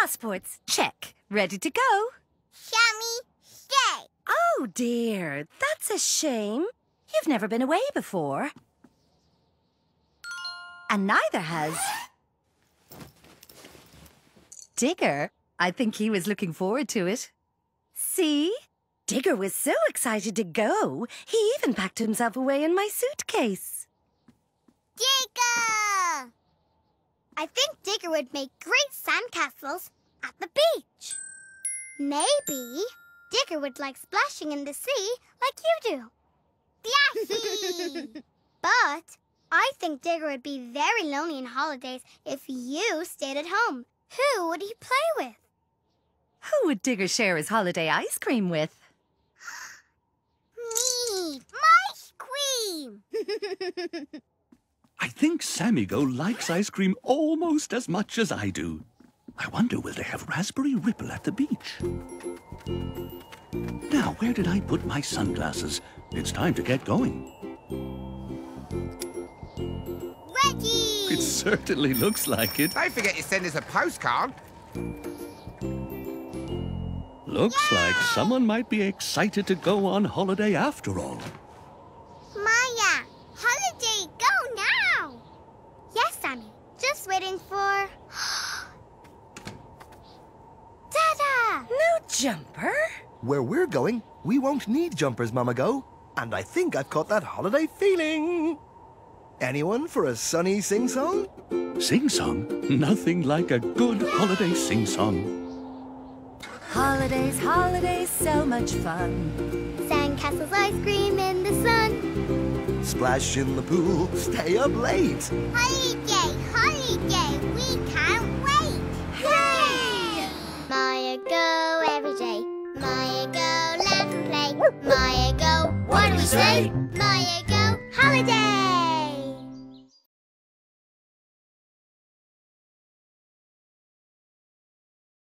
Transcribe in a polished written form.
Passports, check. Ready to go. Sammy, stay. Oh, dear. That's a shame. You've never been away before. And neither has Digger. I think he was looking forward to it. See? Digger was so excited to go, he even packed himself away in my suitcase. Digger! I think Digger would make great sandcastles at the beach. Maybe Digger would like splashing in the sea like you do. Splashy! But I think Digger would be very lonely on holidays if you stayed at home. Who would he play with? Who would Digger share his holiday ice cream with? Me! My cream! I think Sammy Go likes ice cream almost as much as I do. I wonder, will they have raspberry ripple at the beach? Now, where did I put my sunglasses? It's time to get going. Ready! It certainly looks like it. Don't forget to send us a postcard. Looks like someone might be excited to go on holiday after all. Maya, holiday, go now! Yes, Sammy. Just waiting for... Ta-da! No jumper? Where we're going, we won't need jumpers, Mama Go. And I think I've caught that holiday feeling. Anyone for a sunny sing-song? Sing-song? Nothing like a good holiday sing-song. Holidays, holidays, so much fun. Sandcastles, ice cream in the sun. Splash in the pool, stay up late. Holiday, holiday, we can't wait. Yay! Maya go every day. Maya go laugh and play. Maya go, what do we say? Maya go holiday.